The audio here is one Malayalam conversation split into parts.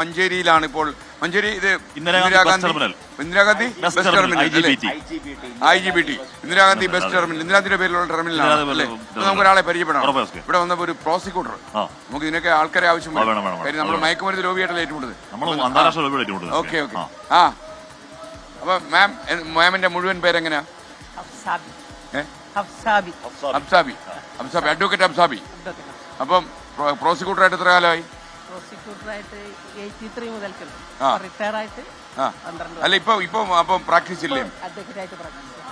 മഞ്ചേരിയിലാണ് ഇപ്പോൾ. മഞ്ചേരി ഇത് Indira Gandhi bus terminal, IGBT Indira Gandhi bus terminal, ഇന്ദിരാഗാന്ധിയുടെ പേരിലുള്ള ടെർമിനലാണ് അല്ലേ? നമുക്ക് ഒരാളെ പരിചയപ്പെടാം. ഇവിടെ വന്നപ്പോൾ ഒരു പ്രോസിക്യൂട്ടർ, നമുക്ക് ഇതിനൊക്കെ ആൾക്കാരെ ആവശ്യം വരും. കാര്യം നമ്മൾ മയക്കുമരുന്ന് ലോബിയായിട്ടല്ലേ ഏറ്റുമുട്ടുന്നത്. Okay okay. ആ അപ്പൊ മാമിന്റെ മുഴുവൻ പേരെങ്ങനെയാ? അബ്സാബി, അഡ്വക്കേറ്റ് അബ്സാബി. അപ്പം പ്രോസിക്യൂട്ടറായിട്ട് എത്ര കാലമായി? അല്ല ഇപ്പൊ അപ്പം പ്രാക്ടീസ് ഇല്ലേ?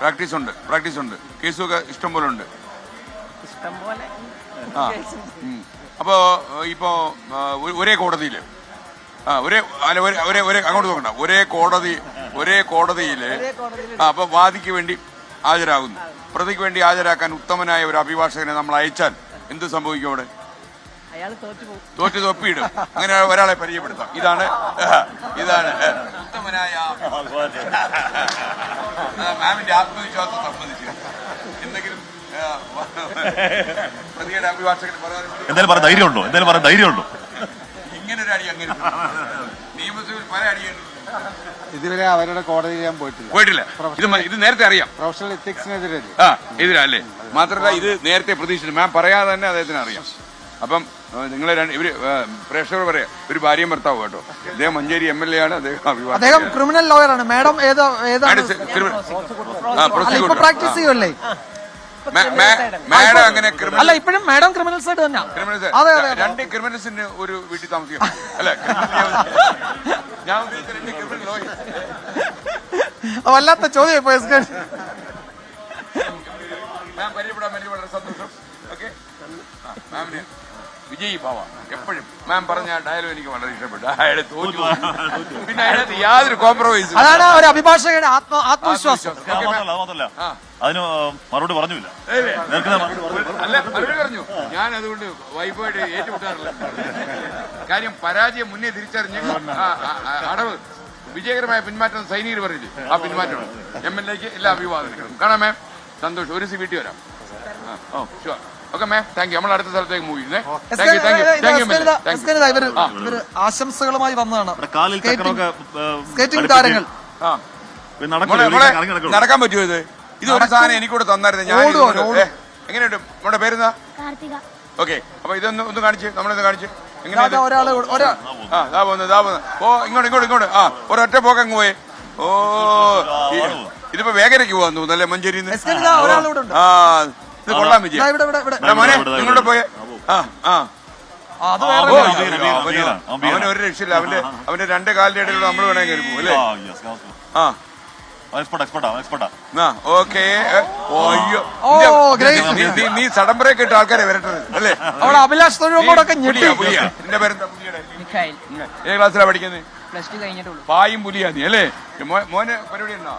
പ്രാക്ടീസ് ഉണ്ട്. കേസൊക്കെ ഇഷ്ടം പോലെ ഉണ്ട്. അപ്പോ ഇപ്പോ ഒരേ കോടതിയില് അങ്ങോട്ട് നോക്കണ്ട, ഒരേ കോടതിയില് അപ്പൊ വാദിക്ക് വേണ്ടി ഹാജരാകുന്നു. പ്രതിക്ക് വേണ്ടി ഹാജരാക്കാൻ ഉത്തമനായ ഒരു അഭിഭാഷകനെ നമ്മൾ അയച്ചാൽ എന്ത് സംഭവിക്കും? അവിടെ തോറ്റ് തൊപ്പിയിടും. അങ്ങനെ ഒരാളെ പരിചയപ്പെടുത്താം. ഇതാണ് ഉത്തമനായ മാമിന്റെ ആത്മവിശ്വാസം സംബന്ധിച്ച് എന്തെങ്കിലും പ്രതിയുടെ അഭിഭാഷകന് പറയാൻ ധൈര്യമുണ്ടോ? ഇങ്ങനെ ഒരു അടി അങ്ങനെ നിയമസഭയിൽ പല അടിയുണ്ട്. ഇതുവരെ അവരുടെ കോടതിയിൽ ഞാൻ പോയിട്ടില്ല. ഇത് നേരത്തെ അറിയാം. പ്രൊഫഷണൽ എത്തിക്സിനെതിരെ എതിരല്ലേ? മാത്രമല്ല ഇത് നേരത്തെ പ്രതീക്ഷിച്ചു. മാം പറയാതെ തന്നെ അദ്ദേഹത്തിന് അറിയാം. അപ്പം നിങ്ങളെ ഇവര് പ്രേക്ഷകർ പറയാം, ഒരു ഭാര്യയും ഭർത്താവും കേട്ടോ. അദ്ദേഹം മഞ്ചേരി MLA ആണ്. അദ്ദേഹം ക്രിമിനൽ ലോയറാണ്. മാഡം പ്രാക്ടീസ് ചെയ്യുമല്ലേ? മാഡം അങ്ങനെ അല്ല, ഇപ്പോഴും മാഡം ക്രിമിനൽ സൈഡ് തന്നെ. രണ്ട് ക്രിമിനൽസിന് ഒരു വീട്ടിൽ താമസിക്കാം അല്ലെ? ഞാൻ രണ്ട് ക്രിമിനൽ ലോയർ. വല്ലാത്ത ചോദ്യം. പരിചയപ്പെടാൻ വേണ്ടി വളരെ സന്തോഷം. ഓക്കെ, മാമിന് വിജയ് ഭാവ എപ്പോഴും മാം പറഞ്ഞ ഡയലോഗ് എനിക്ക് വളരെ ഇഷ്ടപ്പെട്ടു. അയാളെ തോറ്റു, പിന്നെ അയാളത് യാതൊരു കോംപ്രമൈസും. അതാണ് ഒരു അഭിഭാഷകയുടെ ആത്മവിശ്വാസം. അതിന് മറുപടി പറഞ്ഞില്ല. അല്ല, മറുപടി പറഞ്ഞു. ഞാൻ അതുകൊണ്ട് വൈഫായിട്ട് ഏറ്റുമുട്ടാറില്ല. കാര്യം പരാജയം മുന്നേ തിരിച്ചറിഞ്ഞ് അടവ് വിജയകരമായ പിന്മാറ്റം സൈനികർ പറഞ്ഞില്ലേ, ആ പിന്മാറ്റം MLAക്ക് എല്ലാ അഭിവാദനങ്ങളും. കാണാം മാം, സന്തോഷം. ഒരു CBT വരാം. Sure. Okay ma'am, thank you. നമ്മൾ അടുത്ത സ്ഥലത്തേക്ക് മൂവ് ചെയ്യുന്നേ. ഇവര് ആശംസകളുമായി വന്നതാണ്. സ്കേറ്റിംഗ് താരങ്ങൾ നടക്കാൻ പറ്റുമോ? ഇത് ഒരു സാധനം എനിക്കൂടെ തന്നായിരുന്നു. ഞാൻ എങ്ങനെയുണ്ട്? നമ്മുടെ പേരെന്താ? ഓക്കെ, അപ്പൊ ഇതൊന്ന് കാണിച്ച്, നമ്മളൊന്ന് കാണിച്ച്. എങ്ങനെയാ? ഇങ്ങോട്ട് ഒരൊറ്റ പോക്ക് അങ്ങ് പോയേ. ഓ, ഇതിപ്പോ വേഗരയ്ക്ക് പോകാൻ തോന്നുന്നല്ലേ മഞ്ചേരിയിൽ നിന്ന്? ഇത് കൊള്ളാം വിജയ്. മോനെ നിങ്ങളുടെ പോയെ. അവന് ഒരു രക്ഷയില്ല. അവന്റെ രണ്ട് കാലിന്റെ ഇടയിലൂടെ നമ്മൾ വേണമെങ്കിൽ കയറി പോകും അല്ലേ? ഓക്കെ. നീ സഡൻ ബ്രേക്ക് ഇട്ട ആൾക്കാരെ വരട്ടത് അല്ലേ? അഭിലാഷ് എന്റെ പേരെന്താ? ഏത് ക്ലാസ്സിലാണ് പഠിക്കുന്നത്? പായും പുലിയാ നീ അല്ലേ? മോനെ പരിപാടി ഉണ്ടോ?